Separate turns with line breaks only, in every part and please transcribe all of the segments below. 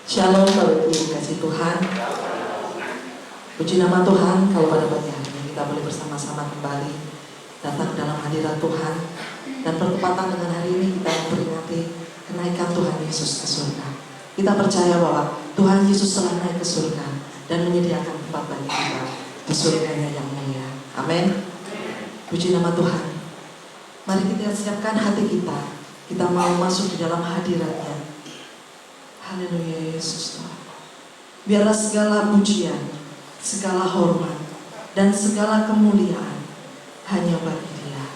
Shalom Bapak Ibu dikasih Tuhan. Puji nama Tuhan kalau pada pagi hari ini kita boleh bersama-sama kembali datang dalam hadirat Tuhan. Dan bertepatan dengan hari ini kita memperingati kenaikan Tuhan Yesus ke surga. Kita percaya bahwa Tuhan Yesus telah naik ke surga dan menyediakan tempat bagi kita di surganya yang mulia. Amin. Puji nama Tuhan. Mari kita siapkan hati kita. Kita mau masuk di dalam hadirat-Nya. Haleluya Yesus Tuhan. Biarlah segala pujian, segala hormat, dan segala kemuliaan hanya bagi Dia.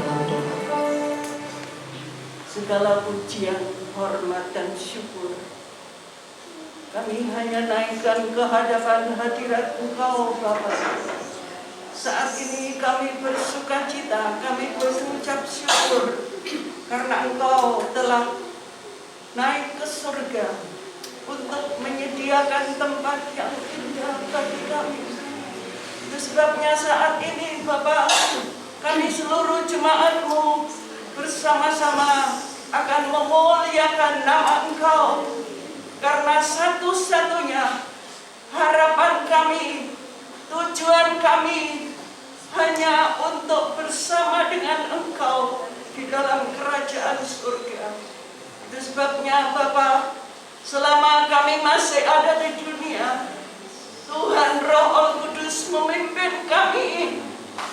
dalam doa.
Segala pujian, hormat, dan syukur kami hanya naikkan ke hadapan hadirat Engkau Bapa. Saat ini kami bersuka cita, kami berucap syukur karena Engkau telah naik ke surga untuk menyediakan tempat yang indah bagi kami. Itu sebabnya saat ini Bapa, kami seluruh jemaat-Mu bersama-sama akan memuliakan nama Engkau, karena satu-satunya harapan kami, tujuan kami hanya untuk bersama dengan Engkau di dalam kerajaan surga. Itu sebabnya Bapa, selama kami masih ada di dunia, Tuhan Roh Kudus memimpin kami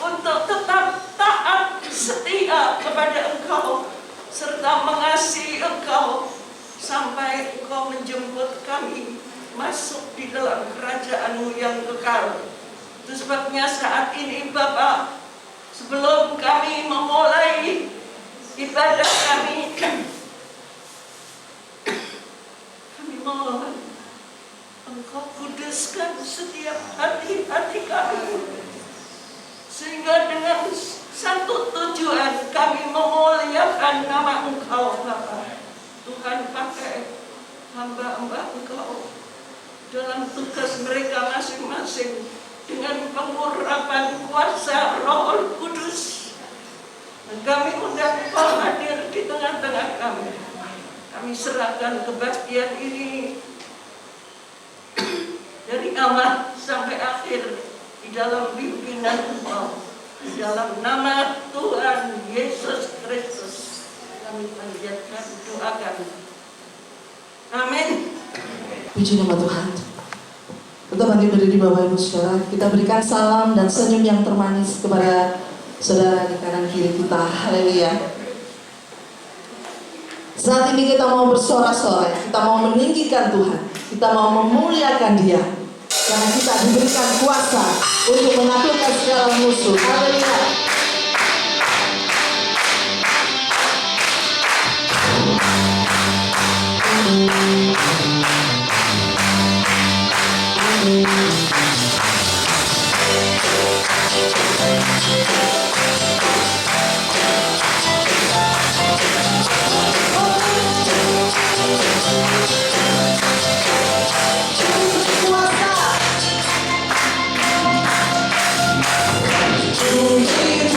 untuk tetap taat setia kepada Engkau serta mengasihi Engkau sampai Engkau menjemput kami masuk di dalam kerajaan-Mu yang kekal. Itu sebabnya saat ini Bapa, sebelum kami memulai ibadah kami mohon Engkau kuduskan setiap hati-hati kami, sehingga dengan satu tujuan kami memuliakan nama Engkau Bapa. Tuhan, pakai hamba-hamba Engkau dalam tugas mereka masing-masing dengan pengurapan kuasa Roh Kudus. Dan kami undang Engkau hadir di tengah-tengah kami. Kami serahkan kebaktian ini dari awal sampai akhir di dalam pimpinan Engkau. Di dalam nama Tuhan Yesus Kristus kami panjatkan doa kami. Amin.
Puji nama Tuhan. Untuk bangkit berdiri Bapak Ibu Saudara, kita berikan salam dan senyum yang termanis kepada saudara di kanan kiri kita. Haleluya. Saat ini kita mau bersorak-sorai, kita mau meninggikan Tuhan, kita mau memuliakan Dia, karena kita diberikan kuasa untuk menaklukkan segala musuh. Haleluya. Kuasa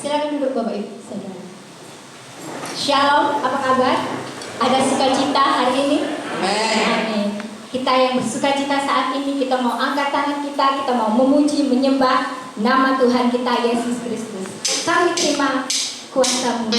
Silakan duduk Bapak Ibu Saudara. Shalom, apa kabar? Ada sukacita hari ini? Amin. Kita yang bersukacita saat ini, kita mau angkat tangan kita mau memuji, menyembah nama Tuhan kita Yesus Kristus. Kami terima kuasa-Mu.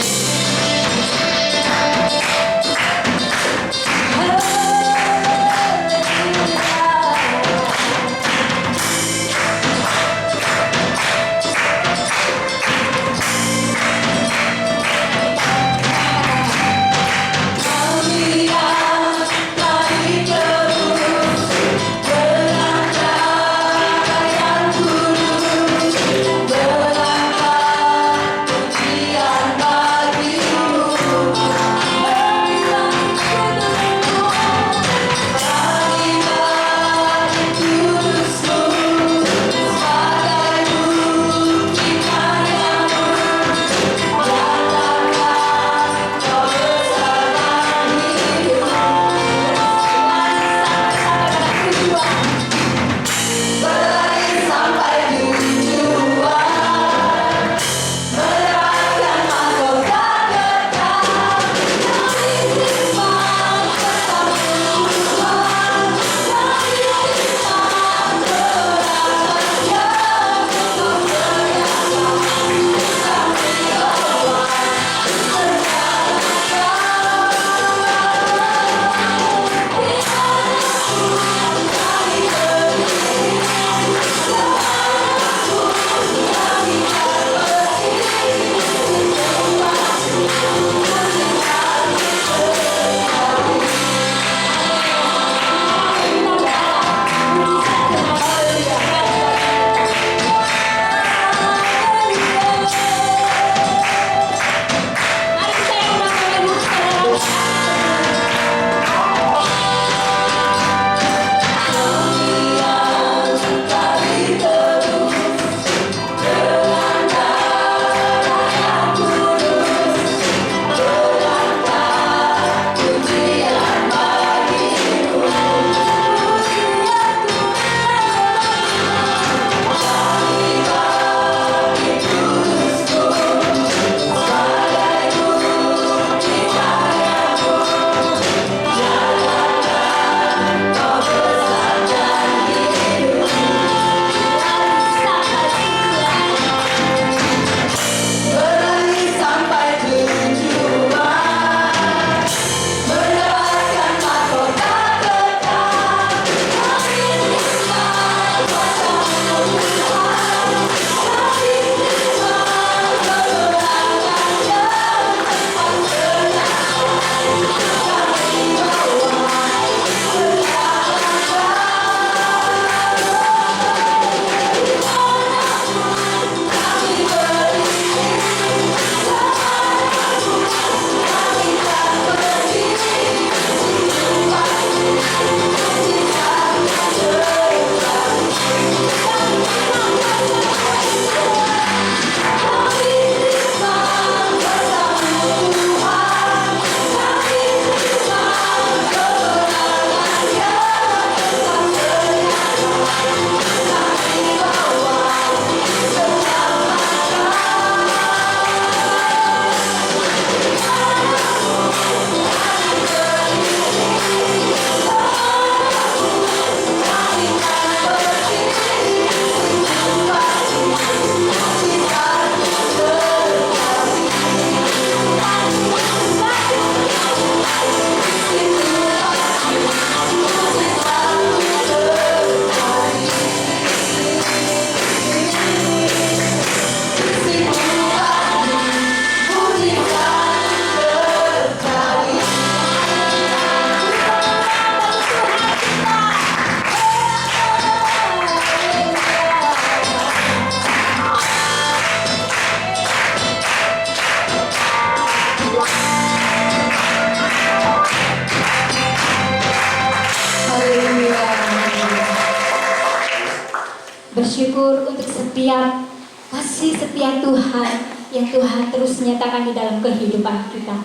Bersyukur untuk setiap kasih setia Tuhan yang Tuhan terus nyatakan di dalam kehidupan kita.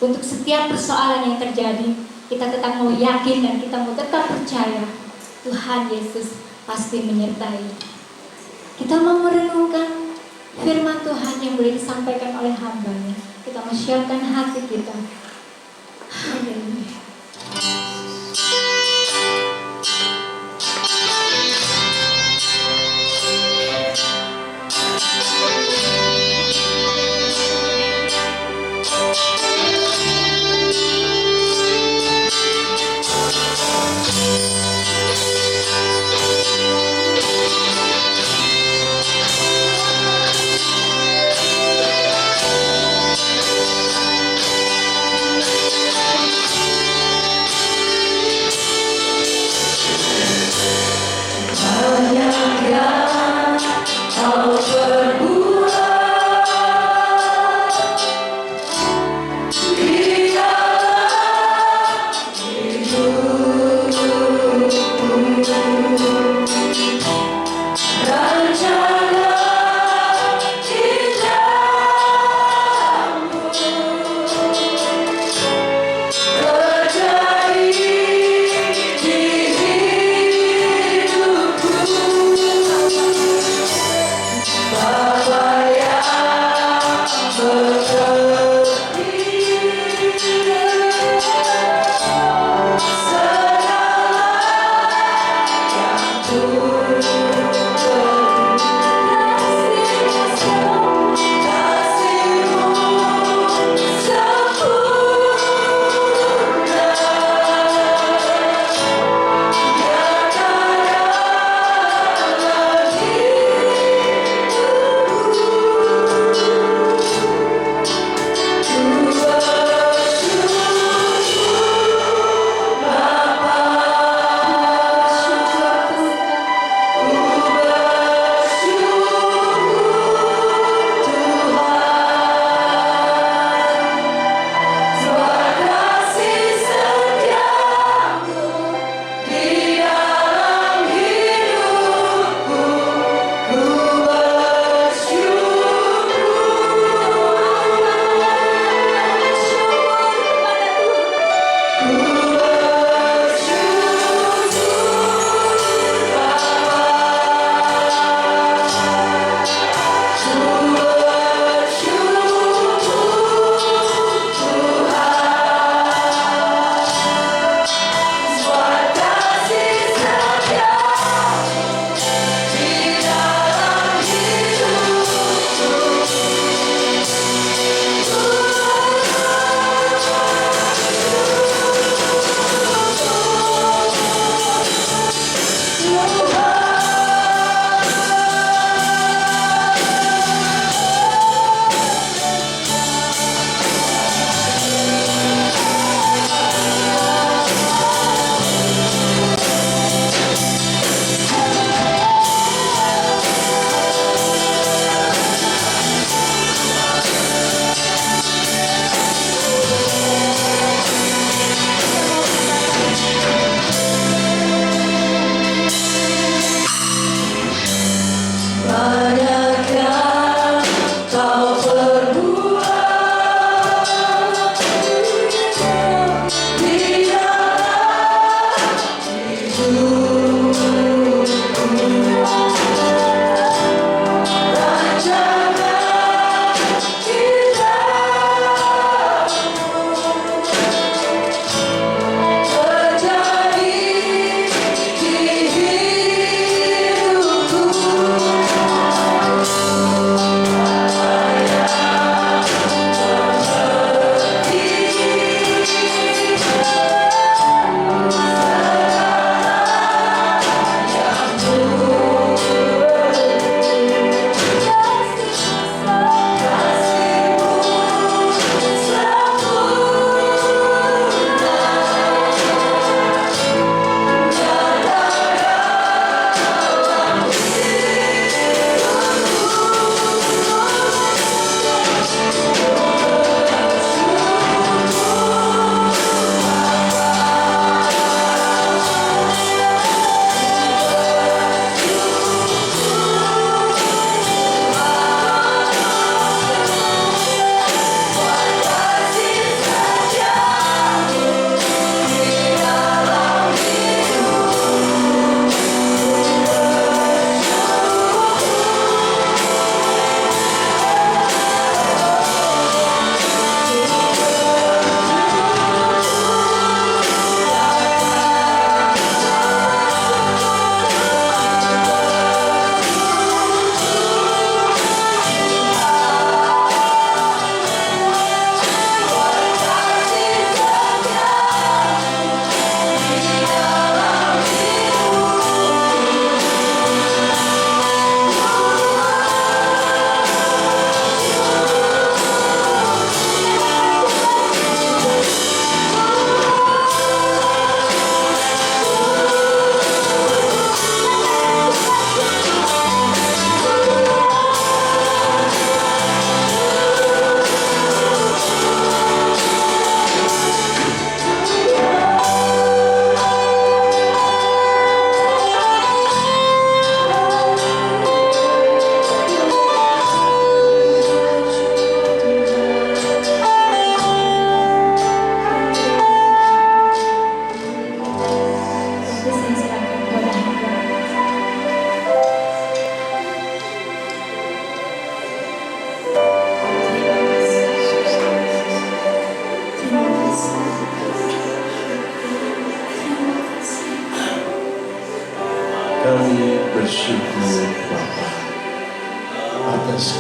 Untuk setiap persoalan yang terjadi, kita tetap mau yakin dan kita mau tetap percaya Tuhan Yesus pasti menyertai. Kita mau merenungkan firman Tuhan yang boleh disampaikan oleh hamba-Nya. Kita mau siapkan hati kita. Haleluya.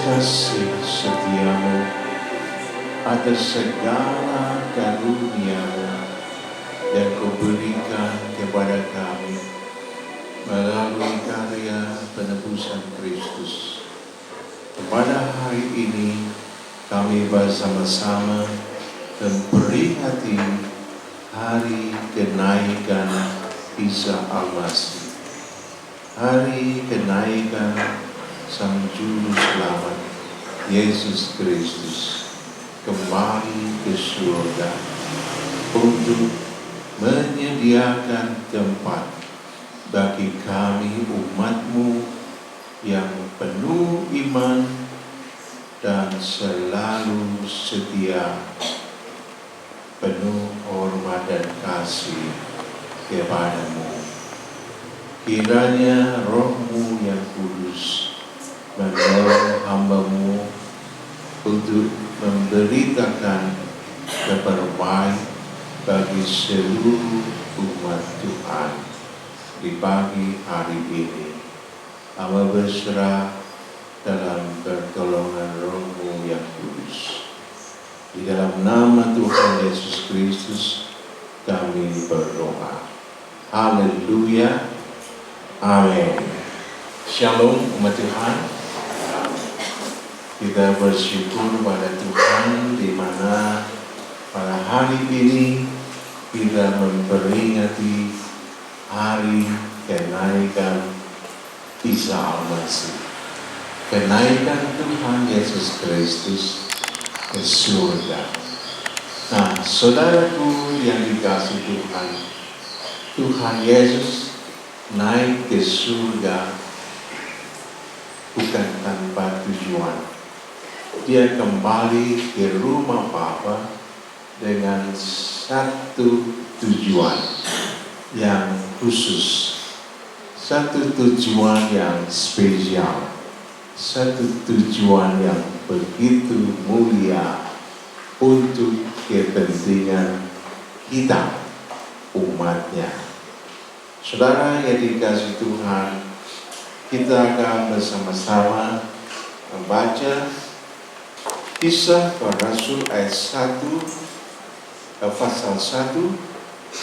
kasih setiamu, atas segala karunia-Mu yang Kau berikan kepada kami melalui karya penebusan Kristus. Pada hari ini kami bersama-sama memperingati hari kenaikan Isa Al-Masih, hari kenaikan Sang Juru Selamat Yesus Kristus kembali ke surga untuk menyediakan tempat bagi kami umat-Mu yang penuh iman dan selalu setia, penuh hormat dan kasih kepada-Mu. Kiranya Roh-Mu yang kudus menolong hamba-Mu untuk memberitakan kabar baik bagi seluruh umat Tuhan di pagi hari ini. Hamba berserah dalam pertolongan Roh-Mu yang kudus. Di dalam nama Tuhan Yesus Kristus kami berdoa. Haleluya. Amin. Shalom umat Tuhan. Kita bersyukur pada Tuhan di mana pada hari ini kita memperingati hari kenaikan Isa Al-Masih, kenaikan Tuhan Yesus Kristus ke surga. Nah, saudaraku yang dikasihi Tuhan, Tuhan Yesus naik ke surga bukan tanpa tujuan. Dia kembali ke rumah Bapa dengan satu tujuan yang khusus, satu tujuan yang spesial, satu tujuan yang begitu mulia untuk kepentingan kita, umatnya. Saudara yang dikasihi Tuhan, kita akan bersama-sama membaca Kisah para Rasul ayat 1, pasal 1,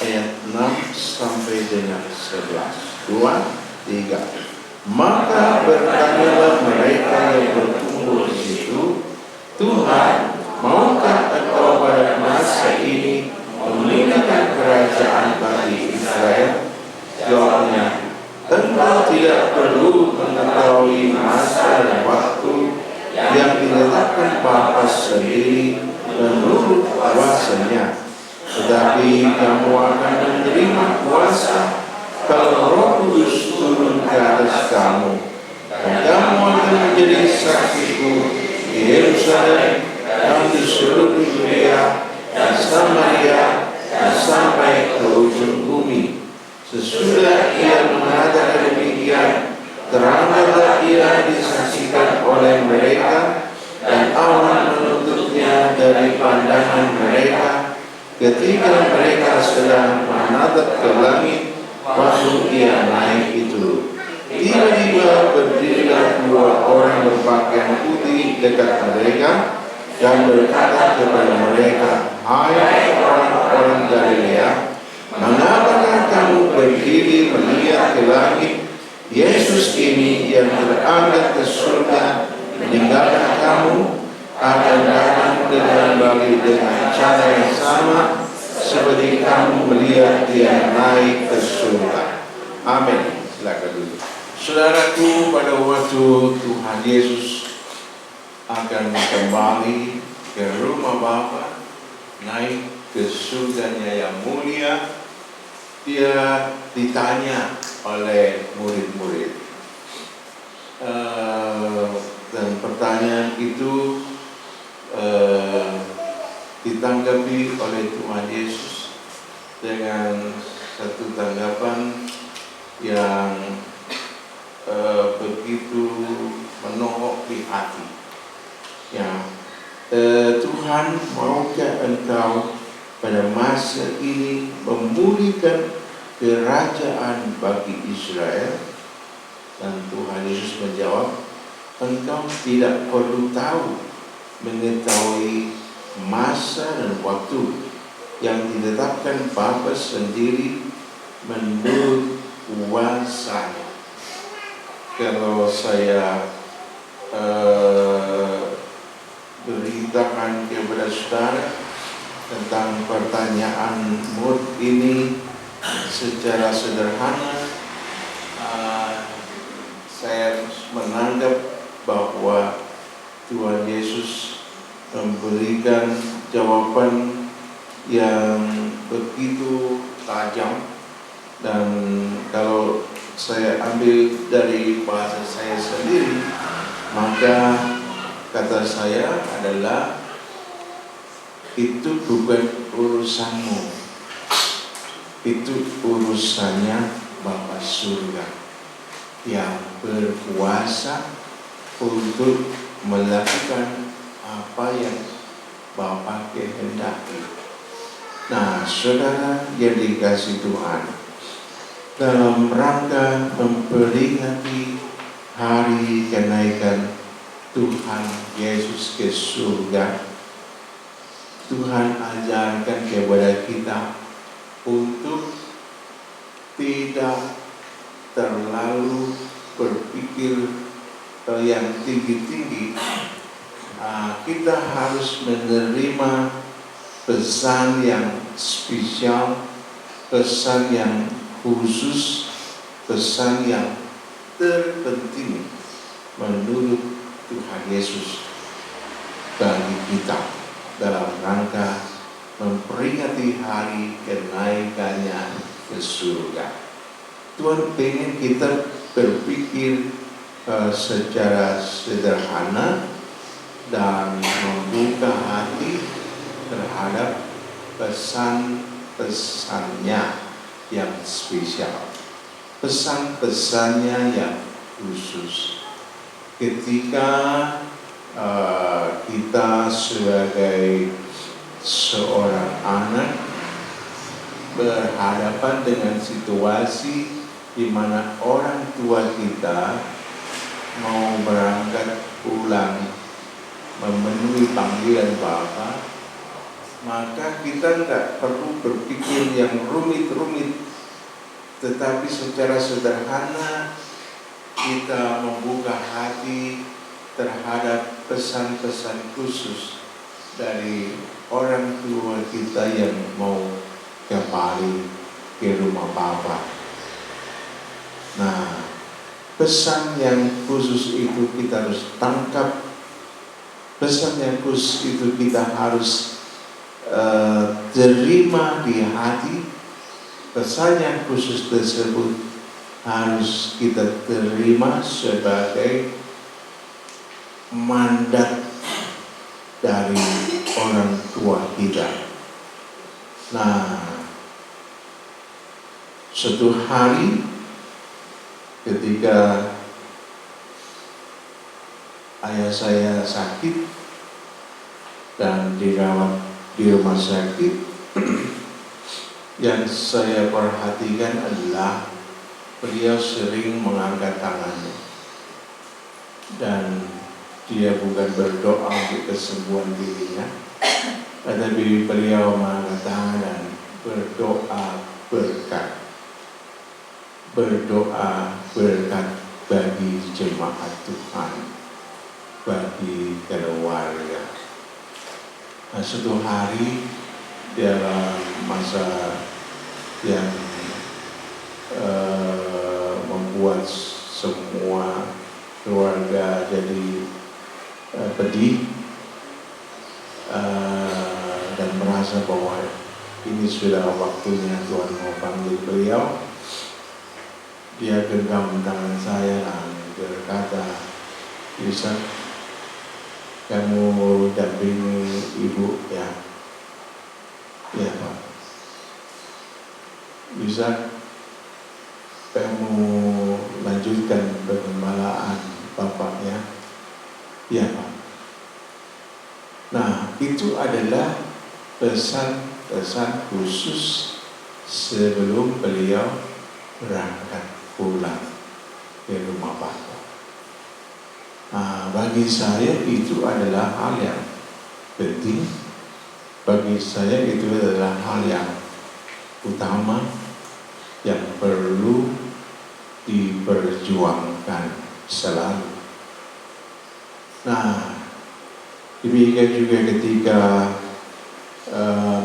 ayat 6 sampai dengan 11. 2, 3. Maka bertanyalah mereka yang berkumpul di situ, Tuhan, maukah Engkau pada masa ini memulihkan kerajaan bagi Israel? Jawabnya, Engkau tidak perlu mengetahui masa dan waktu yang diletakkan Bapa sendiri menurut kuasanya, tetapi kamu akan menerima kuasa kalau Roh Kudus turun ke atas kamu, dan kamu akan menjadi saksiku di Yerusalem dan di seluruh Yudea dan Samaria dan sampai ke ujung bumi. Sesudah ia mengatakan demikian, teranglah ia disaksikan oleh mereka, dan awan menutupnya dari pandangan mereka ketika mereka sedang menatap ke langit waktu ia naik itu. Tiba-tiba berdirilah 2 orang berpakaian putih dekat mereka dan berkata kepada mereka, Hai orang-orang Galilea, mengapakah kamu berdiri melihat ke langit? Yesus ini yang terangkat ke surga meninggalkan kamu akan datang kembali dengan cara yang sama seperti kamu melihat dia naik ke surga. Amin. Silakan dulu. Saudaraku, pada waktu Tuhan Yesus akan kembali ke rumah Bapa, naik ke surganya yang mulia, dia ditanya oleh murid-murid, dan pertanyaan itu ditanggapi oleh Tuhan Yesus dengan satu tanggapan yang begitu menohok di hati. Ya, Tuhan, maukah Engkau pada masa ini memulihkan kerajaan bagi Israel? Dan Tuhan Yesus menjawab, engkau tidak perlu mengetahui masa dan waktu yang ditetapkan Bapa sendiri menurut kuasanya. Kalau saya beritakan kepada saudara tentang pertanyaan mood ini secara sederhana, saya menganggap bahwa Tuhan Yesus memberikan jawaban yang begitu tajam, dan kalau saya ambil dari bahasa saya sendiri, maka kata saya adalah itu bukan urusanmu, itu urusannya Bapa Surga yang berkuasa untuk melakukan apa yang Bapa kehendaki. Nah, saudara yang dikasihi Tuhan, dalam rangka memperingati hari kenaikan Tuhan Yesus ke surga, Tuhan ajarkan kepada kita untuk tidak terlalu berpikir yang tinggi-tinggi. Kita harus menerima pesan yang spesial, pesan yang khusus, pesan yang terpenting menurut Tuhan Yesus bagi kita dalam rangka memperingati hari kenaikannya ke surga. Tuhan ingin kita berpikir secara sederhana dan membuka hati terhadap pesan-pesannya yang spesial, pesan-pesannya yang khusus. Ketika kita sebagai seorang anak berhadapan dengan situasi di mana orang tua kita mau berangkat pulang memenuhi panggilan Bapa, maka kita tidak perlu berpikir yang rumit-rumit, tetapi secara sederhana kita membuka hati terhadap pesan-pesan khusus dari orang tua kita yang mau kembali ke rumah Bapa. Nah, pesan yang khusus itu kita harus tangkap, pesan yang khusus itu kita harus terima di hati. Pesan yang khusus tersebut harus kita terima sebagai mandat dari orang tua kita. Nah, suatu hari ketika ayah saya sakit dan dirawat di rumah sakit, yang saya perhatikan adalah beliau sering mengangkat tangannya, dan dia bukan berdoa untuk kesembuhan dirinya, tetapi beliau mengangkat tangan dan berdoa berkat bagi jemaat Tuhan, bagi keluarga. Nah, suatu hari dalam masa yang membuat semua keluarga jadi pedih dan merasa bahwa ini sudah waktunya Tuhan mau panggil beliau, dia genggam tangan saya dan berkata, "Bisa kamu dampingi ibu ya?" "Ya Pak." "Bisa kamu lanjutkan pengembalaan Bapak ya?" "Ya Pak." Nah, itu adalah pesan-pesan khusus sebelum beliau berangkat pulang ke rumah Bapak. Bagi saya itu adalah hal yang penting. Bagi saya itu adalah hal yang utama yang perlu diperjuangkan selalu. Nah, demikian juga ketika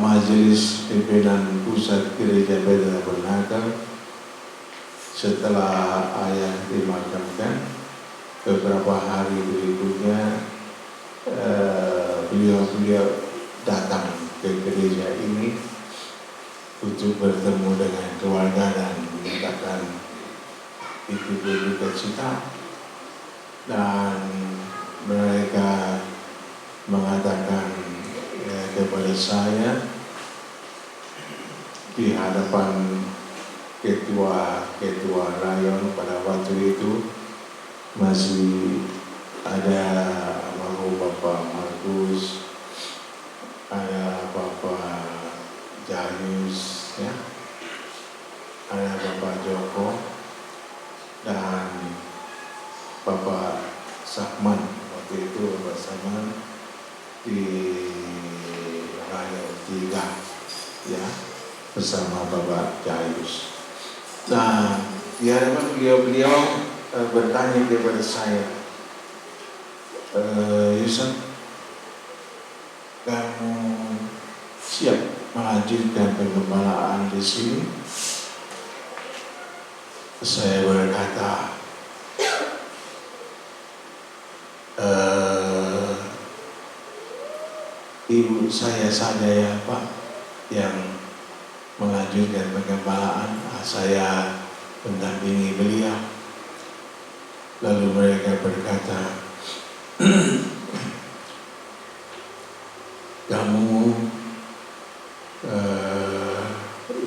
Majelis Pimpinan Pusat Gereja Bethel Tabernakel setelah ayah dimakamkan, beberapa hari berikutnya beliau datang ke gereja ini untuk bertemu dengan keluarga dan menyatakan itu berduka cita, dan mereka mengatakan kepada saya di hadapan ketua rayon pada waktu itu masih ada almarhum Bapak Markus, ada Bapak Jayus, ya, ada Bapak Joko dan Bapak Sakman. Waktu itu Bapak Sakman di rayon 3, ya, bersama Bapak Jayus. Nah, di hadapan beliau bertanya kepada saya, Yusuf, kamu siap melanjutkan pengembalaan di sini? Saya berkata, ibu saya saja ya Pak yang melanjutkan pengembalaan, saya mendampingi beliau. Lalu mereka berkata, kamu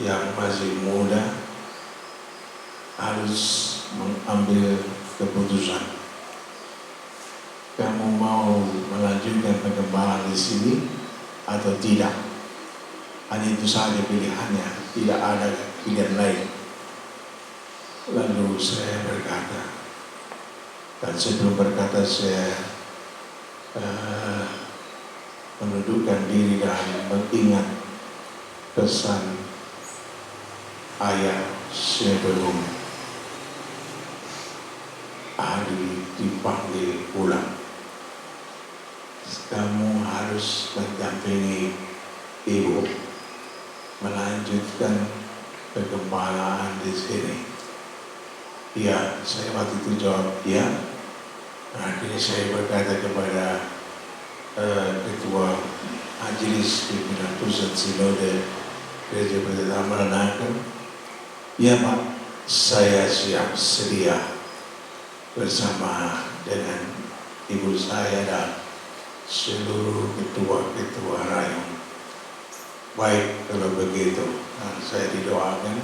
yang masih muda harus mengambil keputusan. Kamu mau melanjutkan pengembalaan di sini atau tidak? Hanya itu saja pilihannya, tidak ada pilihan lain. Lalu saya berkata, dan sebelum berkata saya menundukkan diri dan mengingat pesan ayah sebelum hari dipanggil pulang. Kamu harus mendampingi ibu melanjutkan pengembalaan di sini. Ya, saya waktu itu jawab ya. Akhirnya saya berkata kepada Ketua Majelis Pimpinan Pusat Sinode Gereja Bethel Tabernakel, ya Pak, saya siap sedia bersama dengan ibu saya dan seluruh ketua-ketua rayon. Baik, kalau begitu, dan saya didoakan,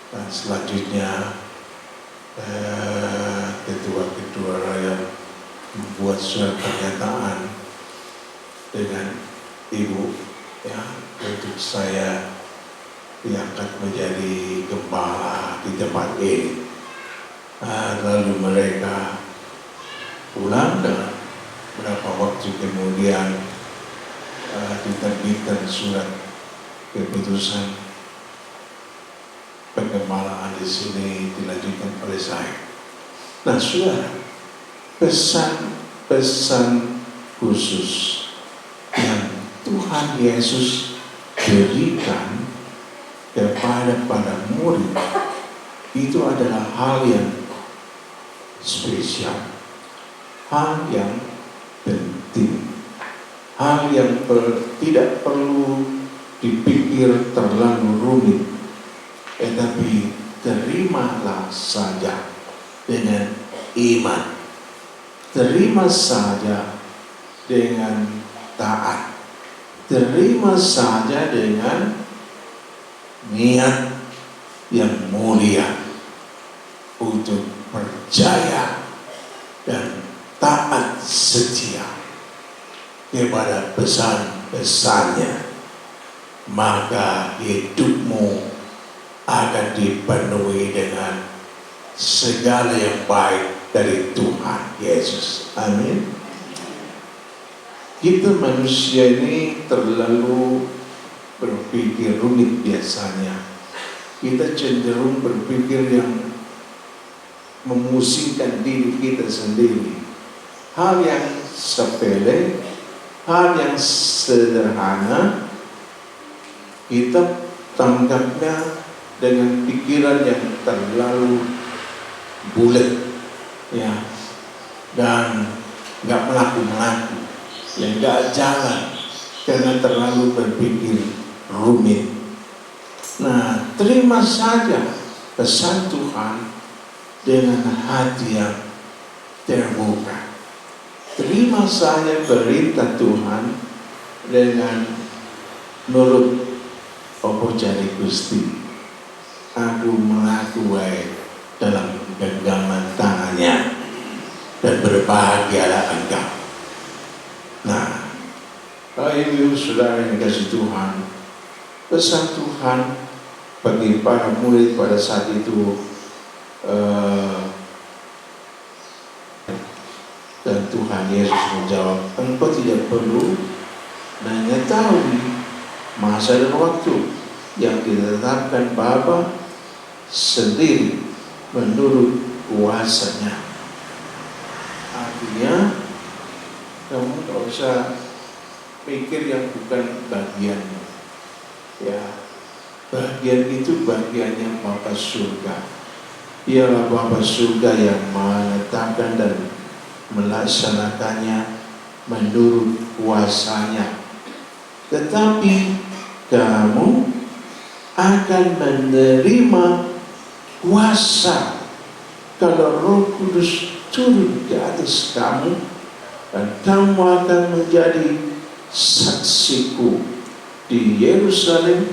dan selanjutnya ketua-ketua rayon membuat surat pernyataan dengan ibu, ya, untuk saya diangkat menjadi gembala di tempat ini. Lalu mereka pulang dan beberapa waktu kemudian diterbitkan surat keputusan pengembalaan di sini dilanjutkan oleh saya. Nah, saudara, pesan-pesan khusus yang Tuhan Yesus berikan kepada para murid itu adalah hal yang spesial, hal yang penting, hal yang tidak perlu dipikir terlalu rumit, tetapi terimalah saja dengan iman, terima saja dengan taat, terima saja dengan niat yang mulia untuk percaya dan taat setia kepada pesan-pesannya, maka hidupmu akan dipenuhi dengan segala yang baik dari Tuhan Yesus. Amin. Kita manusia ini terlalu berpikir rumit biasanya. Kita cenderung berpikir yang memusingkan diri kita sendiri. Hal yang sepele, hal yang sederhana, kita tanggapnya dengan pikiran yang terlalu bulat, ya, dan nggak melaku-melaku, ya, nggak jalan karena terlalu berpikir rumit. Nah, terima saja pesan Tuhan dengan hati yang terbuka. Terima saja perintah Tuhan dengan nurut opo jari Gusti. Aku melaku wae dalam genggaman tangannya, dan berbahagialah engkau. Nah, Bapak Ibu Saudara yang dikasih Tuhan, pesan Tuhan bagi para murid pada saat itu, dan Tuhan Yesus menjawab, engkau tidak perlu mengetahui masa dan waktu yang ditetapkan Bapa sendiri menurut kuasanya. Artinya, kamu tidak usah pikir yang bukan bagianmu. Ya, bagian itu bagiannya Bapa Surga. Ialah Bapa Surga yang menetapkan dan melaksanakannya menurut kuasanya. Tetapi kamu akan menerima kuasa kalau Roh Kudus turun ke atas kamu, dan kamu akan menjadi saksiku di Yerusalem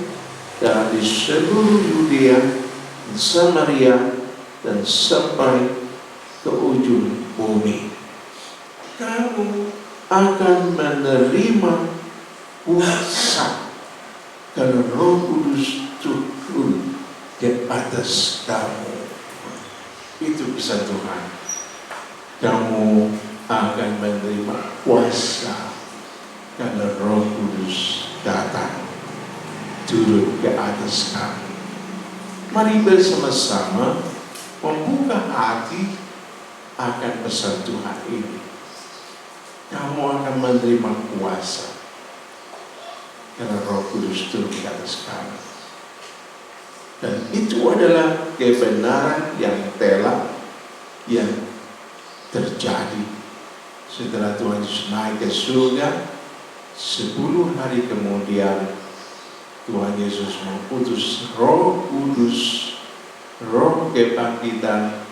dan di seluruh Yudea, Samaria, dan sampai ke ujung bumi. Kamu akan menerima kuasa kalau Roh Kudus turun ke atas kamu. Itu pesan Tuhan. Kamu akan menerima kuasa kalau Roh Kudus datang turun ke atas kamu. Mari bersama-sama membuka hati akan pesan Tuhan ini. Kamu akan menerima kuasa karena Roh Kudus turun ke atas kamu. Dan itu adalah kebenaran yang telah yang terjadi setelah Tuhan Yesus naik ke surga. 10 hari kemudian Tuhan Yesus mengutus Roh Kudus, Roh kebangkitan,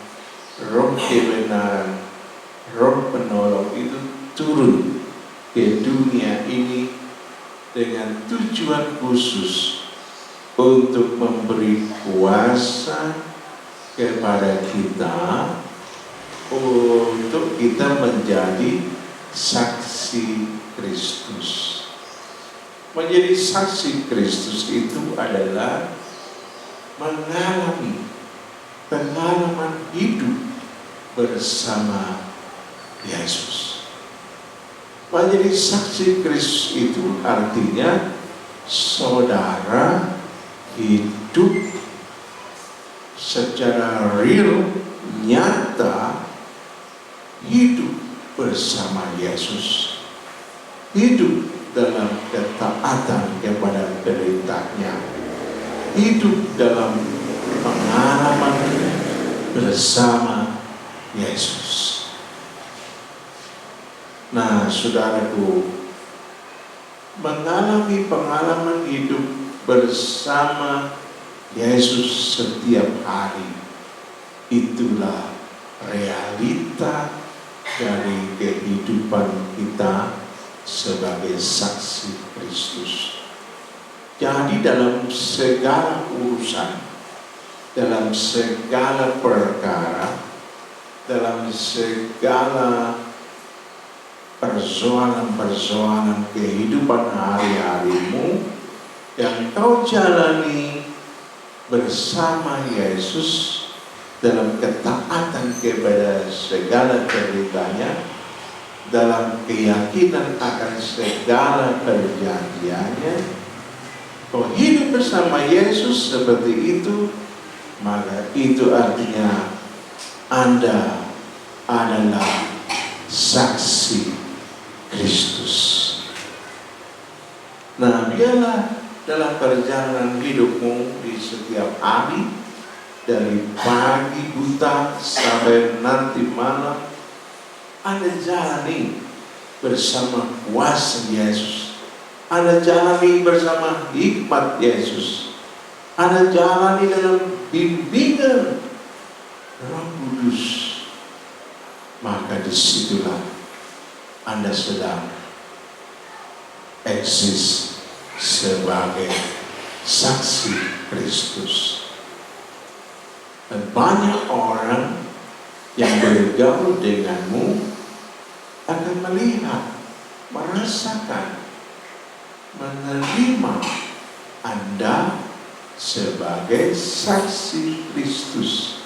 Roh kebenaran, Roh penolong itu turun ke dunia ini dengan tujuan khusus untuk memberi kuasa kepada kita untuk kita menjadi saksi Kristus. Menjadi saksi Kristus itu adalah mengalami pengalaman hidup bersama Yesus. Menjadi saksi Kristus itu artinya saudara hidup secara real, nyata, hidup bersama Yesus, hidup dalam ketaatan kepada perintahnya, hidup dalam pengalaman bersama Yesus. Nah, saudaraku, mengalami pengalaman hidup bersama Yesus setiap hari, itulah realita dari kehidupan kita sebagai saksi Kristus. Jadi dalam segala urusan, dalam segala perkara, dalam segala persoalan-persoalan kehidupan hari-harimu yang kau jalani bersama Yesus, dalam ketaatan kepada segala perintahnya, dalam keyakinan akan segala perjanjiannya. Kalau hidup bersama Yesus seperti itu, maka itu artinya Anda adalah saksi Kristus. Nah, biarlah dalam perjalanan hidupmu di setiap hari, dari pagi buta sampai nanti malam, Anda jalani bersama kuasa Yesus. Anda jalani bersama hikmat Yesus. Anda jalani dalam bimbingan Roh Kudus. Maka disitulah Anda sedang eksis sebagai saksi Kristus. Dan banyak orang yang bergaul denganmu akan melihat, merasakan, menerima Anda sebagai saksi Kristus.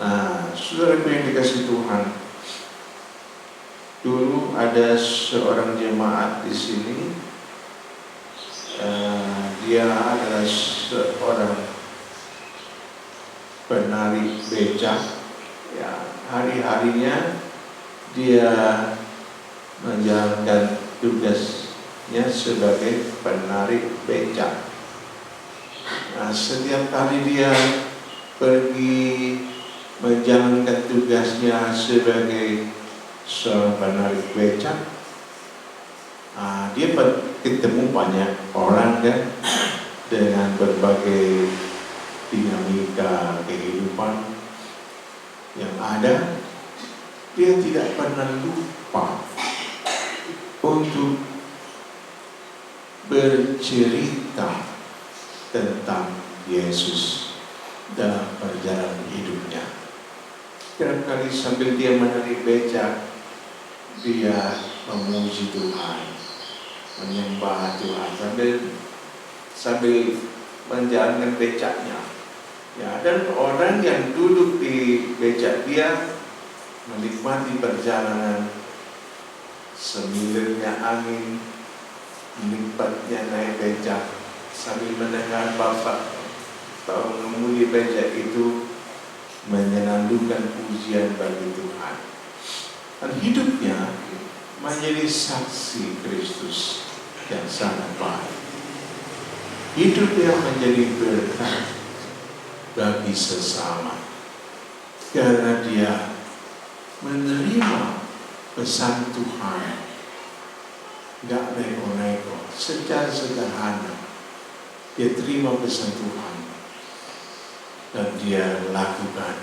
Nah, saudara yang dikasih Tuhan, dulu ada seorang jemaat di sini. Dia adalah seorang penari becak. Ya, hari-harinya dia menjalankan tugasnya sebagai penari becak. Nah, setiap kali dia pergi menjalankan tugasnya sebagai seorang penari becak, dia ketemu banyak orang kan, dengan berbagai dinamika kehidupan yang ada. Dia tidak pernah lupa untuk bercerita tentang Yesus dalam perjalanan hidupnya. Setiap kali sambil dia menari becak, dia memuji Tuhan, menyembah Tuhan sambil menjalankan becaknya. Ya, dan orang yang duduk di becak dia menikmati perjalanan, semilirnya angin, menikmatnya naik becak sambil mendengar bapak pengemudi becak itu menyenandungkan pujian bagi Tuhan. Dan hidupnya menjadi saksi Kristus yang sangat baik. Hidupnya menjadi berkat bagi sesama karena dia menerima pesan Tuhan, gak neko-neko, secara sederhana dia terima pesan Tuhan dan dia lakukan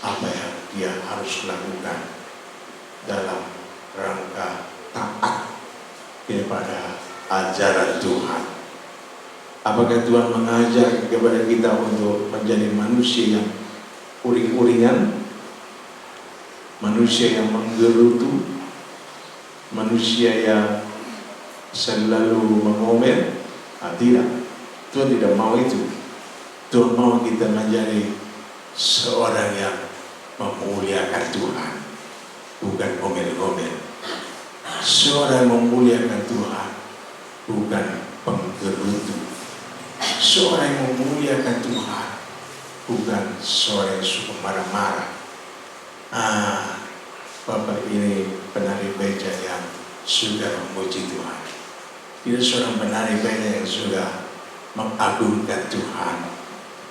apa yang dia harus lakukan dalam rangka taat kepada ajaran Tuhan. Apakah Tuhan mengajar kepada kita untuk menjadi manusia yang uring-uringan, manusia yang menggerutu, manusia yang selalu mengomel? Tidak, Tuhan tidak mau itu. Tuhan mau kita menjadi seorang yang memuliakan Tuhan, bukan ngomel-ngomel. Seorang yang memuliakan Tuhan, bukan penggerutu. Seorang yang memuliakan Tuhan, bukan seorang yang suka marah-marah. Bapak ini penari becak yang sudah memuji Tuhan. Dia seorang penari becak yang sudah mengagungkan Tuhan,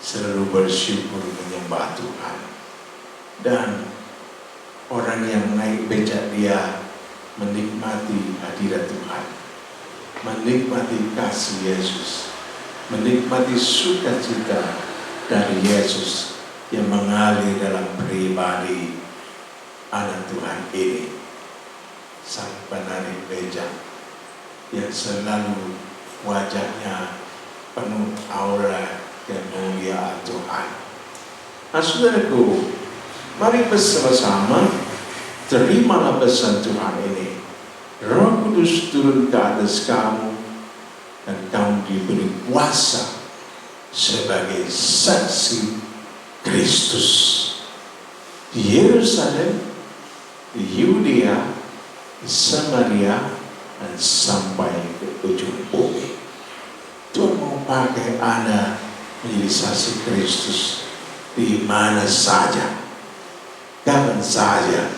selalu bersyukur menyembah Tuhan. Dan orang yang naik becak dia menikmati hadirat Tuhan, menikmati kasih Yesus, menikmati sukacita dari Yesus yang mengalir dalam pribadi anak Tuhan ini, sang penari becak yang selalu wajahnya penuh aura kemuliaan Tuhan. Nah, saudaraku, mari bersama-sama terimalah pesan Tuhan ini. Roh Kudus turun ke atas kamu dan kamu diberi kuasa sebagai saksi Kristus di Yerusalem, di Yudea, di Samaria, dan sampai ke ujung bumi. Tuhan mau pakai Anda menjadi saksi Kristus di mana saja, kapan saja,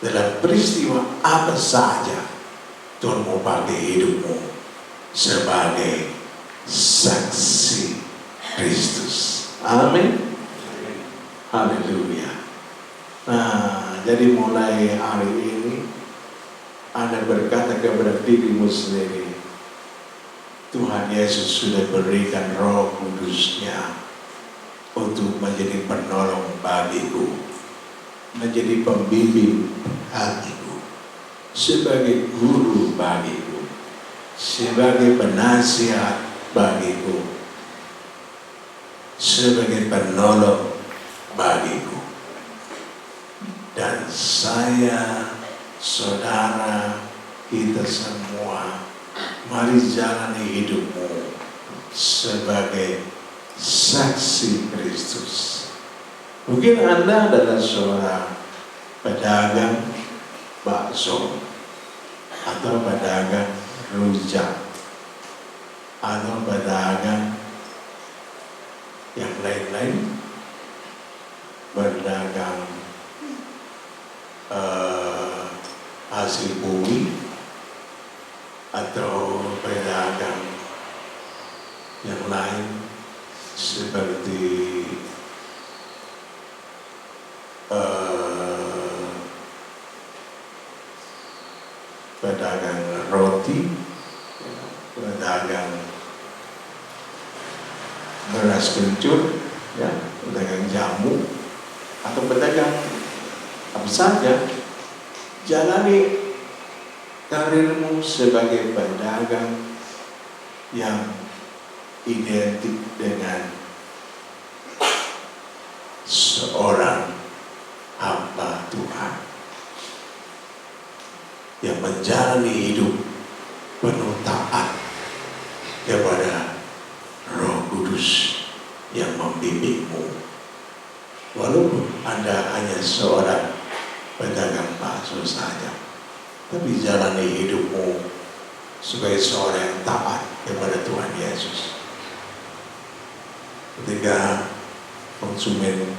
dalam peristiwa apa saja. Tuhan mau pakai hidupmu sebagai saksi Kristus. Amin. Haleluya. Nah, jadi mulai hari ini Anda berkata kepada dirimu sendiri, Tuhan Yesus sudah berikan Roh Kudus-Nya untuk menjadi penolong bagiku, menjadi pembimbing hatiku, sebagai guru bagiku, sebagai penasihat bagiku, sebagai penolong bagiku. Dan saya, saudara, kita semua, mari jalani hidupmu sebagai saksi Kristus. Mungkin Anda adalah seorang pedagang bakso, atau pedagang rujak, atau pedagang yang lain-lain, berdagang hasil bumi, atau pedagang yang lain seperti pedagang roti, pedagang beras kencur, ya, pedagang jamu, atau pedagang apa saja. Jalani karirmu sebagai pedagang yang identik dengan seorang hamba Tuhan yang menjalani hidup penuh taat kepada Roh Kudus yang membimbingmu. Walaupun Anda hanya seorang pedagang bakso saja, tapi jalani hidupmu sebagai seorang yang taat kepada Tuhan Yesus. Ketika konsumen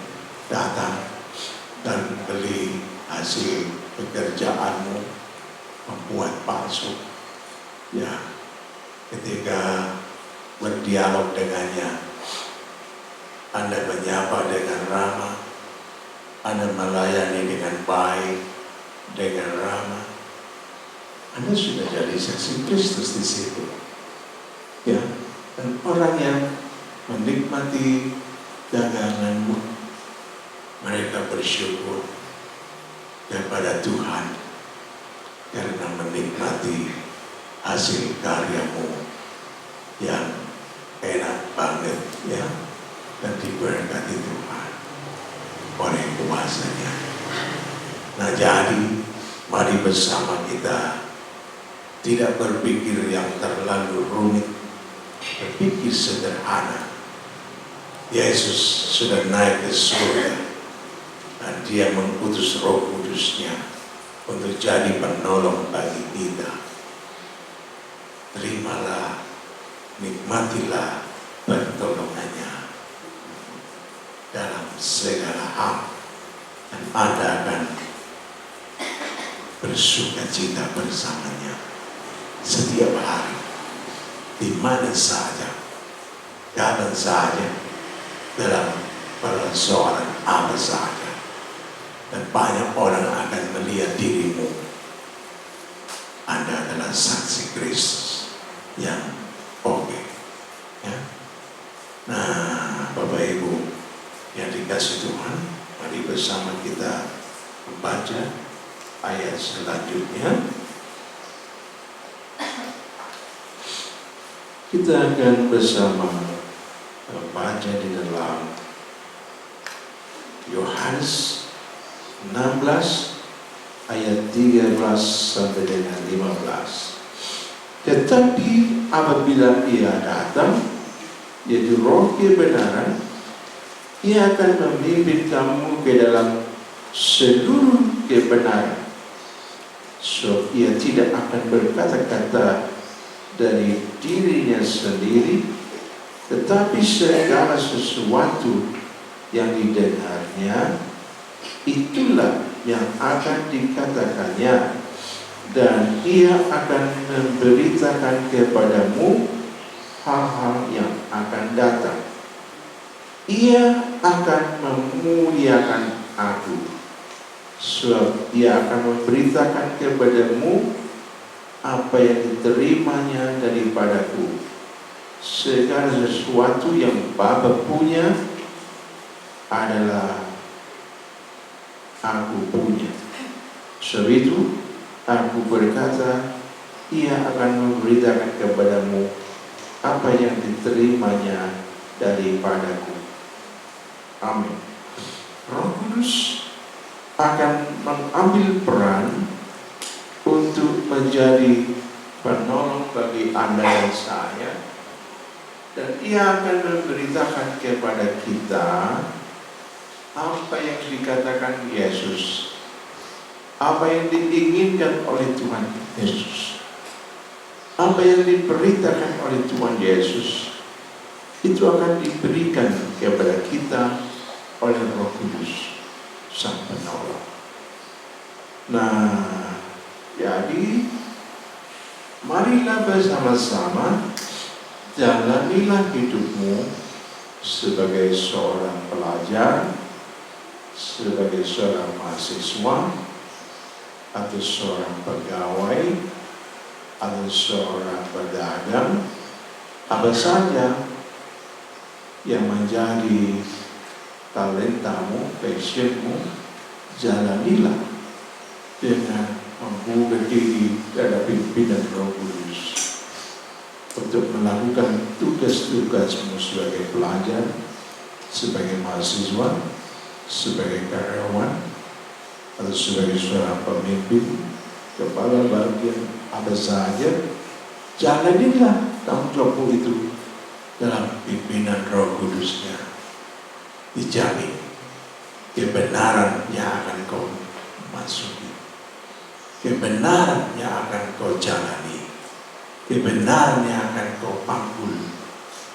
datang dan beli hasil pekerjaanmu membuat bakso, ya, ketika berdialog dengannya, Anda menyapa dengan ramah, Anda melayani dengan baik, dengan ramah, Anda sudah jadi saksi Kristus di situ. Ya, dan orang yang menikmati daganganmu, mereka bersyukur kepada Tuhan karena menikmati hasil karyamu yang enak banget, ya, dan diberkati Tuhan oleh kuasanya. Nah, jadi mari bersama kita tidak berpikir yang terlalu rumit, berpikir sederhana. Yesus sudah naik ke surga dan Dia mengutus Roh Kudus-Nya untuk jadi penolong bagi kita. Terimalah, nikmatilah pertolongannya dalam segala hal, dan Anda akan bersuka cita bersamanya setiap hari, di mana saja, kapan saja, dalam persoalan apa saja. Dan banyak orang akan melihat dirimu, Anda adalah saksi Kristus yang oke, ya. Nah, Bapak Ibu yang dikasih Tuhan, mari bersama kita membaca ayat selanjutnya. Kita akan bersama membaca di dalam Yohanes 16 ayat 13 sampai dengan 15. Tetapi apabila Ia datang, yaitu Roh kebenaran, Ia akan memimpin kamu ke dalam seluruh kebenaran. So, ia tidak akan berkata-kata dari dirinya sendiri, tetapi segala sesuatu yang didengarnya, itulah yang akan dikatakannya, dan ia akan memberitakan kepadamu hal-hal yang akan datang. Ia akan memuliakan aku, sebab ia akan memberitakan kepadamu apa yang diterimanya daripadaku. Segala sesuatu yang Bapa punya adalah aku punya. Sebab itu aku berkata, ia akan memberitakan kepadamu apa yang diterimanya daripadaku. Amin. Roh Kudus akan mengambil peran untuk menjadi penolong bagi Anda dan saya, dan ia akan memberitakan kepada kita apa yang dikatakan Yesus, apa yang diinginkan oleh Tuhan Yesus, apa yang diberitakan oleh Tuhan Yesus, itu akan diberikan kepada kita oleh Roh Kudus, Sang Penolong. Nah, jadi marilah bersama-sama jalanilah hidupmu sebagai seorang pelajar, sebagai seorang mahasiswa, atau seorang pegawai, atau seorang pedagang, apa saja yang menjadi talentamu, passionmu, jalanilah dengan membuka diri terhadap pimpinan Roh Kudus untuk melakukan tugas-tugasmu sebagai pelajar, sebagai mahasiswa, sebagai karyawan, atau sebagai seorang pemimpin, kepala bagian, apa saja, jalanilah tanggung jawabmu itu dalam pimpinan Roh Kudusnya. Dijamin kebenaran yang akan kau masuki, kebenaran yang akan kau jalani, kebenaran yang akan kau panggul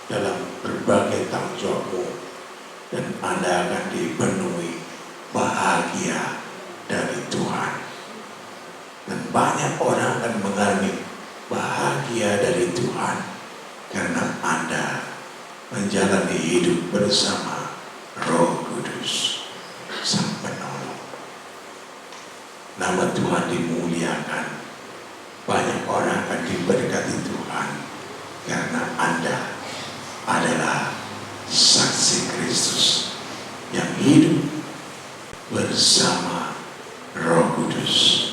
dalam berbagai tanggung jawabmu, dan Anda akan dipenuhi bahagia dari Tuhan. Dan banyak orang akan mengalami bahagia dari Tuhan karena Anda menjalani hidup bersama Roh Kudus, Sang Penolong. Nama Tuhan dimuliakan. Banyak orang akan diberkati Tuhan karena Anda adalah saksi Kristus yang hidup bersama Roh Kudus.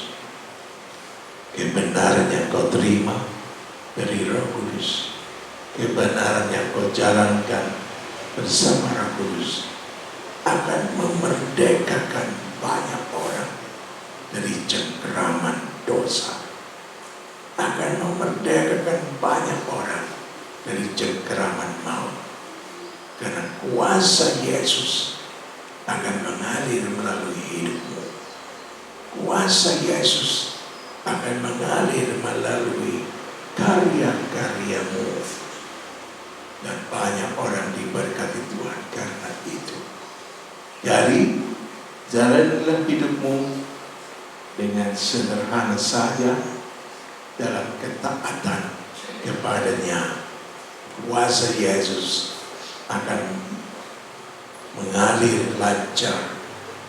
Kebenaran yang kau terima dari Roh Kudus, kebenaran yang kau jalankan bersama Roh Kudus akan memerdekakan banyak orang dari cengkeraman dosa, akan memerdekakan banyak orang dari cengkeraman maut, karena kuasa Yesus akan mengalir melalui hidupmu. Kuasa Yesus akan mengalir melalui karya-karyamu, dan banyak orang diberkati Tuhan karena itu. Jadi jalanilah hidupmu dengan sederhana saja dalam ketaatan kepadanya. Kuasa Yesus akan mengalir lancar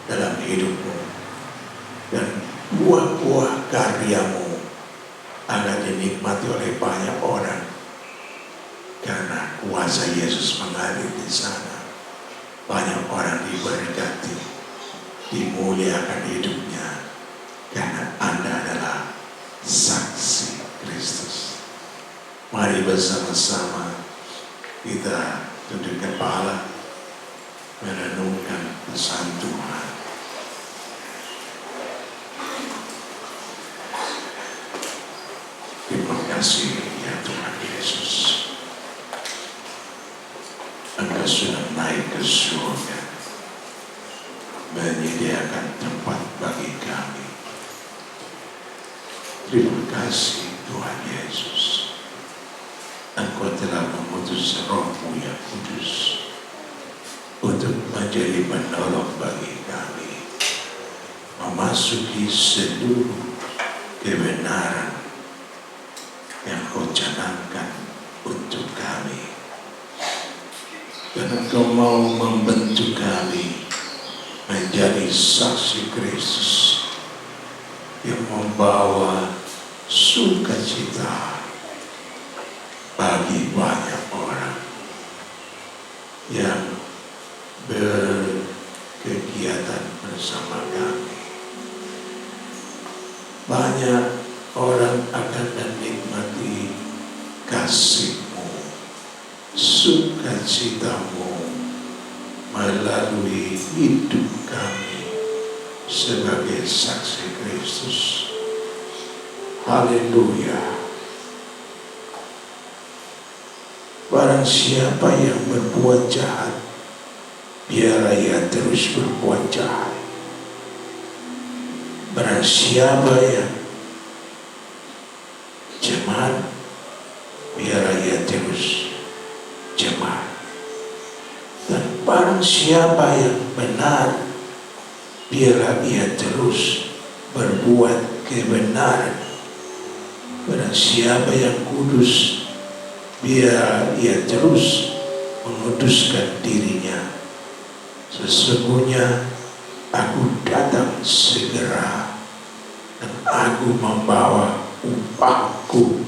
dalam hidupmu, dan buah-buah karyamu akan dinikmati oleh banyak orang karena kuasa Yesus mengalir di sana. Banyak orang diberkati, dimuliakan hidupnya karena Anda adalah saksi Kristus. Mari bersama-sama kita tunduk kepala merenungkan pesan Tuhan. Terima kasih ya Tuhan Yesus. Engkau Bapa sudah naik ke surga, menyediakan tempat bagi kami. Terima kasih Tuhan Yesus. Engkau telah mengutus Roh-Mu yang kudus untuk menjadi penolong bagi kami, memasuki seluruh kebenaran yang Kau canangkan untuk kami. Dan Engkau mau membentuk kami menjadi saksi Kristus yang membawa sukacita bagi banyak orang yang berkegiatan bersama kami. Banyak orang akan menikmati kasih-Mu, sukacita-Mu melalui hidup kami sebagai saksi Kristus. Haleluya. Barang siapa yang berbuat jahat, biarlah ia terus berbuat jahat. Barang siapa yang jemaat, biarlah ia terus jemaat. Dan barang siapa yang benar, biarlah ia terus berbuat kebenaran. Barang siapa yang kudus, biar ia terus menguduskan dirinya. Sesungguhnya aku datang segera, dan aku membawa upahku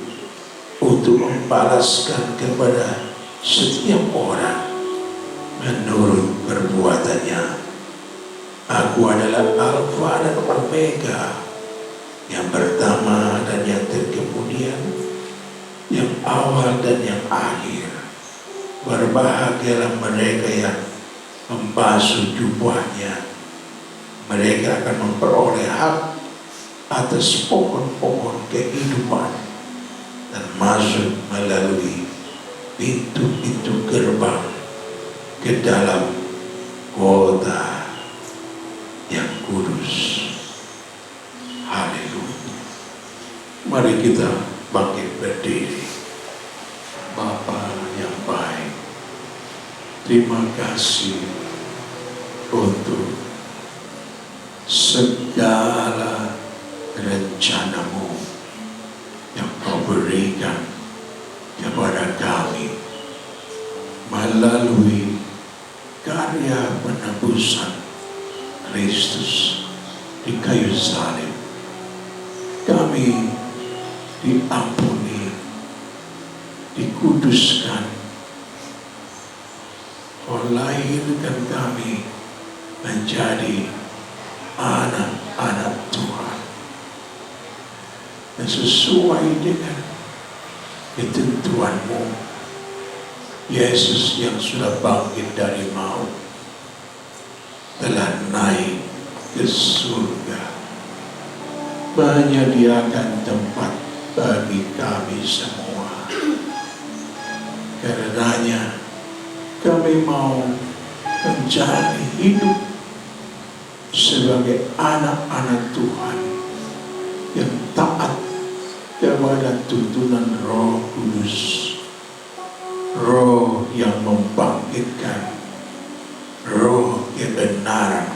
untuk membalaskan kepada setiap orang menurut perbuatannya. Aku adalah Alfa dan Omega, yang pertama dan yang terkemudian, yang awal dan yang akhir. Berbahagialah mereka yang membasuh jubahnya. Mereka akan memperoleh hak atas pohon-pohon kehidupan dan masuk melalui pintu-pintu gerbang ke dalam kota yang kudus. Haleluya. Mari kita bangkit berdiri. Bapa yang baik, terima kasih untuk segala rencana-Mu yang Kau berikan kepada kami melalui karya penebusan Kristus di kayu salib. Kami diampuni, dikuduskan, melahirkan kami menjadi anak-anak Tuhan. Dan sesuai dengan ketentuan-Mu, Yesus yang sudah bangkit dari maut telah naik ke surga, menyediakan tempat bagi kami semua. Karenanya kami mau menjalani hidup sebagai anak-anak Tuhan yang taat kepada tuntunan Roh Kudus, Roh yang membangkitkan, Roh kebenaran,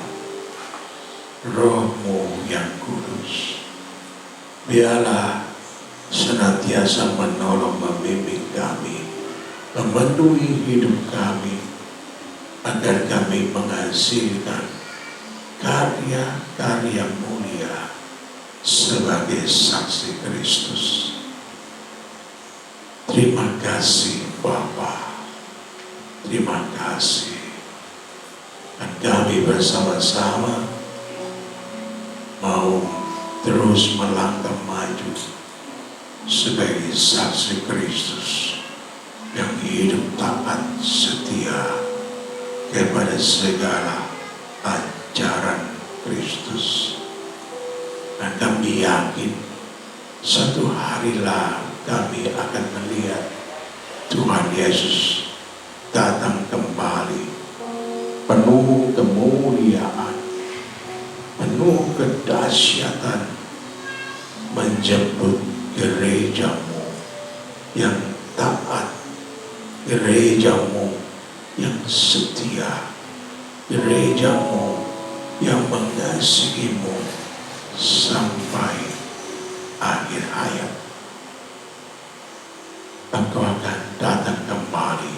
Roh-Mu yang kudus. Biarlah senantiasa menolong membimbing kami, memenuhi hidup kami, agar kami menghasilkan karya-karya mulia sebagai saksi Kristus. Terima kasih Bapa, terima kasih. Dan kami bersama-sama mau terus melangkah maju sebagai saksi Kristus yang hidup taat setia kepada segala ajaran Kristus. Dan kami yakin satu harilah kami akan melihat Tuhan Yesus datang kembali kedahsyatan menjemput gerejamu yang taat, gerejamu yang setia, gerejamu yang mengasihimu sampai akhir hayat. Engkau akan datang kembali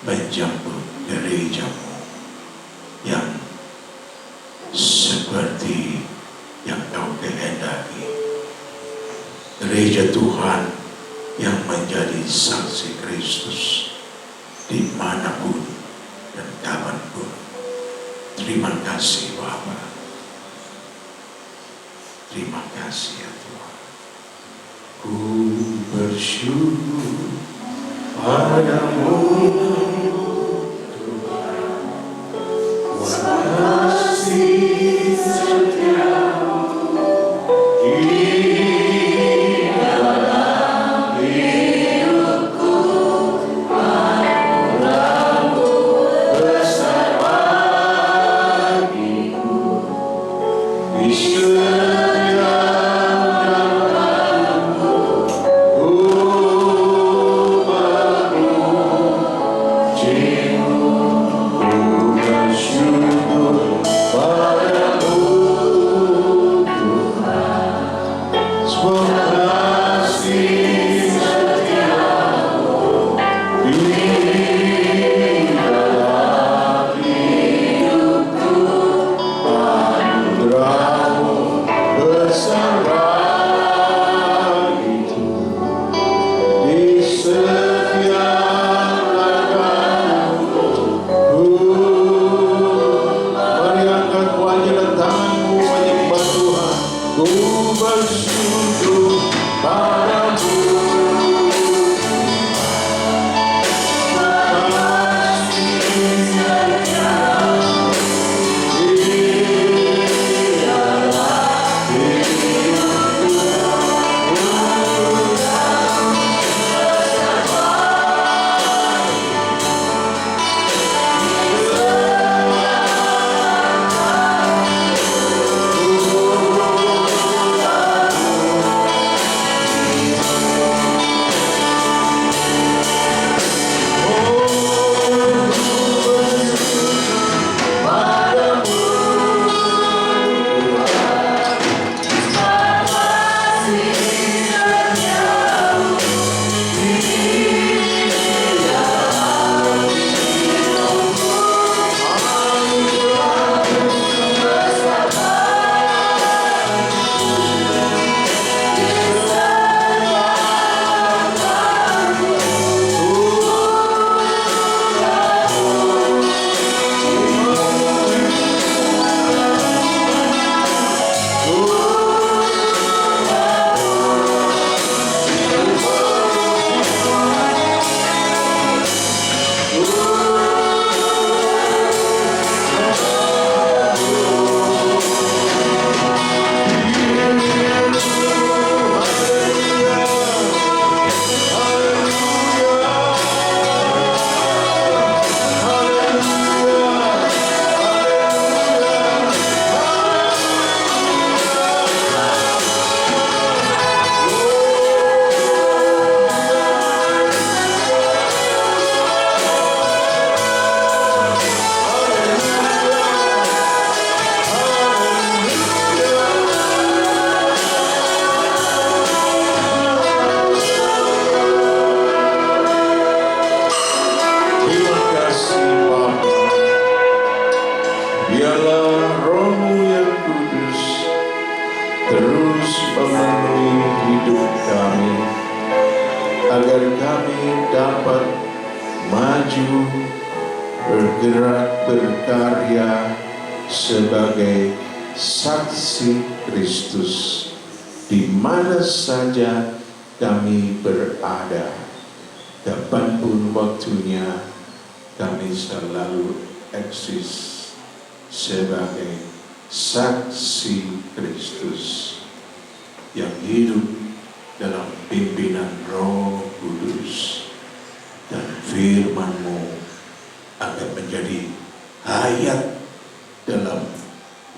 menjemput gerejamu yang seperti yang kau kehendaki. Gereja Tuhan yang menjadi saksi Kristus dimanapun dan kapanpun. Terima kasih Bapa. Terima kasih ya Tuhan. Ku bersyukur padamu Tuhan. Kasih setiamu di dalam hidupku, padamu besar bagiku di agar kami dapat maju, bergerak, berkarya sebagai saksi Kristus di mana saja kami berada. Kapanpun waktunya, kami selalu eksis sebagai saksi Kristus yang hidup dalam pimpinan Roh Kudus, dan firman-Mu akan menjadi hayat dalam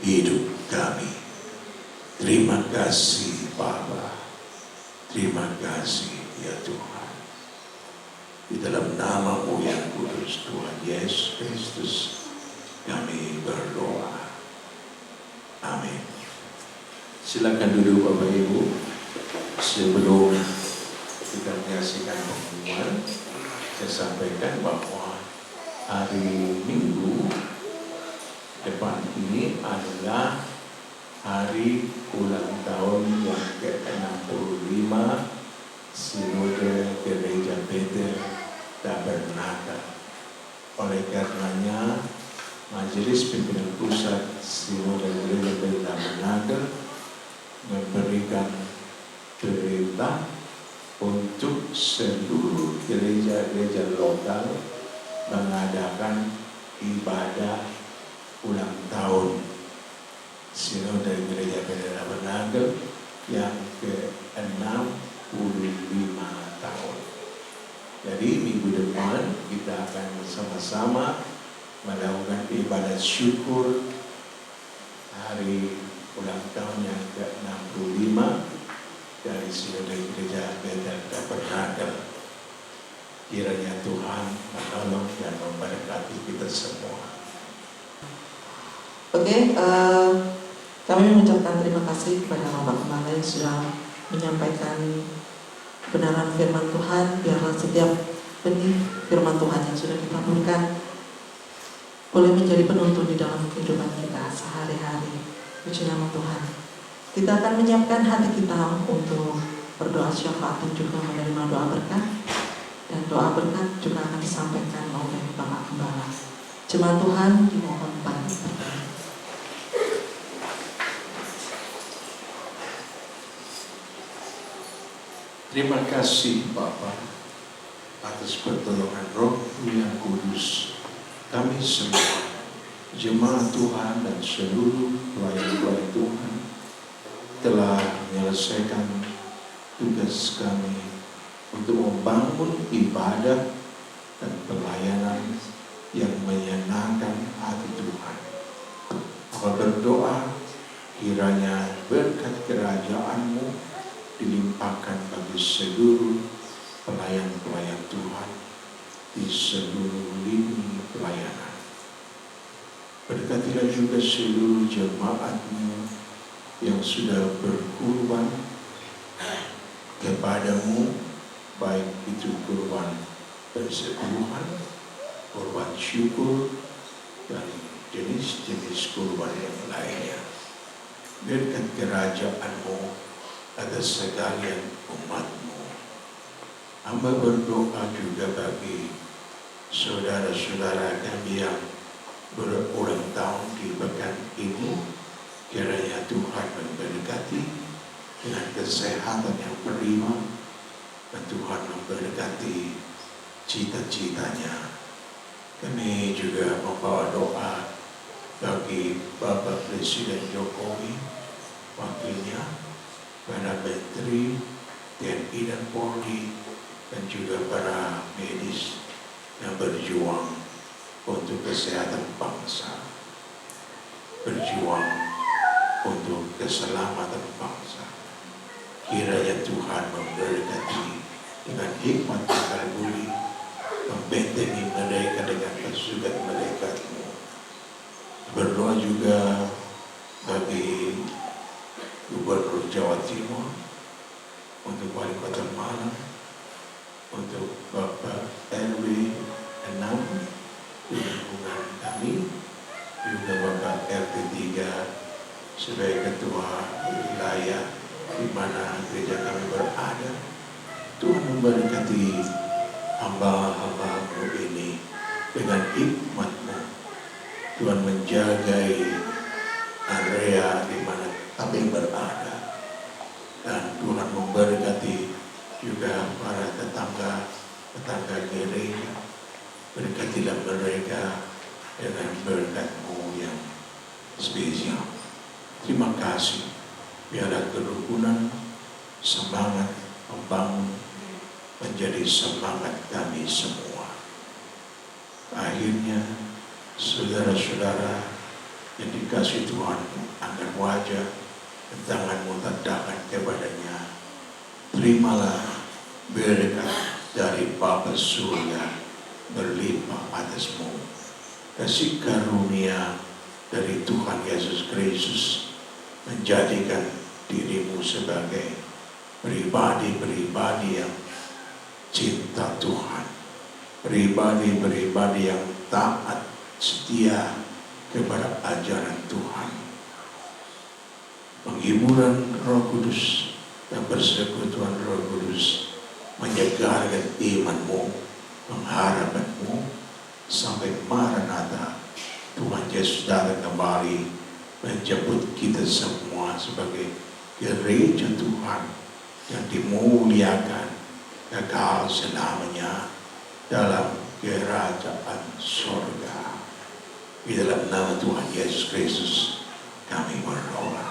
hidup kami. kasih Bapa, terima kasih ya Tuhan. Di dalam nama-Mu yang kudus Tuhan Yesus Kristus kami berdoa. Amin. Silakan duduk Bapak Ibu. Sebelum kita menyaksikan pengumuman, saya sampaikan bahwa hari Minggu depan ini adalah hari ulang tahun yang ke-65 Sinode Gereja Bethel Tabernakel. Oleh karenanya, Majelis Pimpinan Pusat Sinode Gereja Bethel Tabernakel memberikan perintah untuk seluruh gereja-gereja lokal mengadakan ibadah ulang tahun Sinode Gereja Bethel Tabernakel yang ke-65 tahun. Jadi minggu depan kita akan bersama-sama melakukan ibadat syukur hari ulang tahun yang ke-65 dari Sinode Gereja Bethel Tabernakel. Kiranya Tuhan menolong dan memberkati kita semua.
Oke, kami mengucapkan terima kasih kepada Bapak Gembala yang sudah menyampaikan kebenaran firman Tuhan. Biarlah setiap benih firman Tuhan yang sudah ditaburkan boleh menjadi penuntun di dalam kehidupan kita sehari-hari. Puji nama Tuhan. Kita akan menyiapkan hati kita untuk berdoa syafaat dan juga menerima doa berkat. Dan doa berkat juga akan disampaikan oleh Bapak Gembala. Jemaat Tuhan dimohon bangkit berdiri.
Terima kasih Bapa atas pertolongan Roh-Mu yang kudus. Kami semua, jemaat Tuhan dan seluruh pelayan-pelayan Tuhan telah menyelesaikan tugas kami untuk membangun ibadah dan pelayanan yang menyenangkan hati Tuhan. Maka berdoa kiranya berkat kerajaan-Mu dilimpahkan bagi seluruh pelayan-pelayan Tuhan di seluruh lini pelayanan. Berkatilah juga seluruh jemaat-Mu yang sudah berkorban kepadamu, baik itu kurban persekutuan, kurban syukur, dan jenis-jenis kurban yang lainnya. Berkat kerajaan-Mu atas sekalian umat-Mu. Hamba berdoa juga bagi saudara-saudara kami yang berulang tahun di pekan ini. Kiranya Tuhan memberkati dengan kesehatan yang prima, dan Tuhan memberkati cita-citanya. Kami juga membawa doa bagi Bapak Presiden Jokowi, wakilnya, para menteri, TNI dan Polri, dan juga para medis yang berjuang untuk kesehatan bangsa, berjuang untuk keselamatan bangsa. Kiranya Tuhan memberkati dengan hikmat akal budi, membentengi mereka dengan pasukan malaikat-Mu. Berdoa juga bagi Gubernur Jawa Timur, untuk Wali Kota Malang, untuk Bapak RW 6 di lingkungan kami, juga Bapak RT 3 sebagai ketua wilayah di mana gereja kami berada. Tuhan memberkati hamba-hamba-Mu ini dengan hikmat-Mu. Tuhan menjagai area di mana kami berada, dan Tuhan memberkati juga para tetangga gereja. Berkatilah mereka dengan berkat-Mu yang spesial. Terima kasih. Biarlah kerukunan, semangat membangun menjadi semangat kami semua. Akhirnya, saudara-saudara yang dikasihi Tuhan, agar wajah dan tanganmu tadahkan kepadanya. Terimalah berkat dari Bapa Surga berlimpah atasmu. Kasih karunia dari Tuhan Yesus Kristus menjadikan dirimu sebagai pribadi-pribadi yang cinta Tuhan, pribadi-pribadi yang taat setia kepada ajaran Tuhan. Penghiburan Roh Kudus dan persekutuan Roh Kudus menyegarkan imanmu, pengharapanmu sampai Maranatha Tuhan Yesus datang kembali menjemput kita semua sebagai gereja Tuhan yang dimuliakan kekal selamanya dalam kerajaan surga. Di dalam nama Tuhan Yesus Kristus kami berdoa.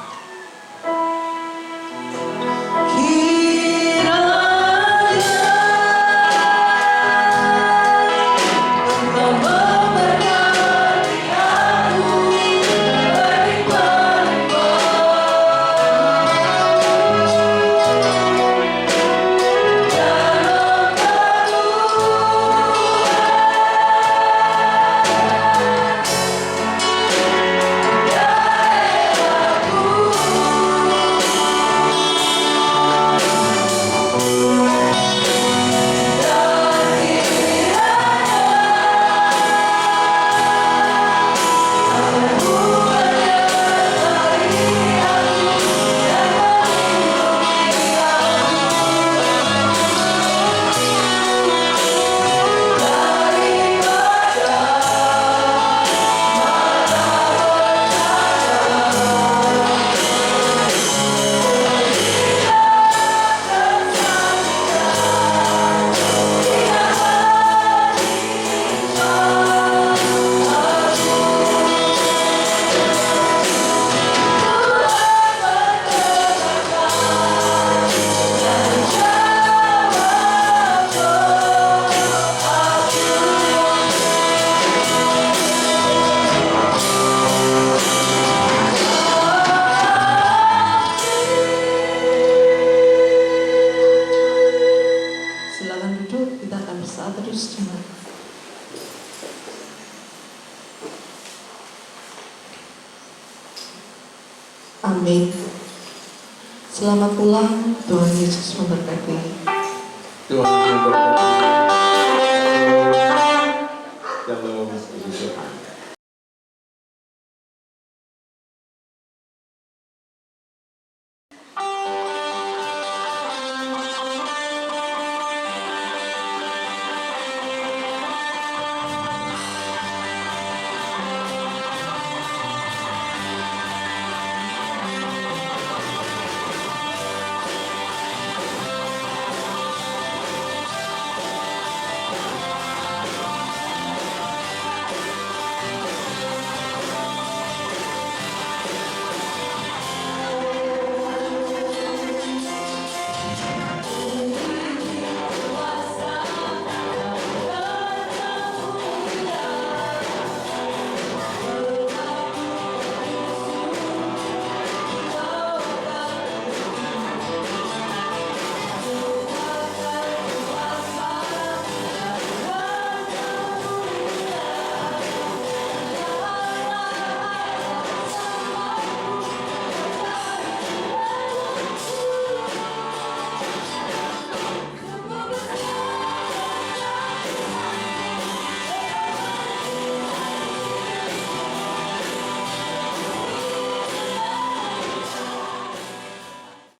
Amin. Selamat pulang, Tuhan Yesus memberkati.
Tuhan memberkati. Shalom, puji Tuhan.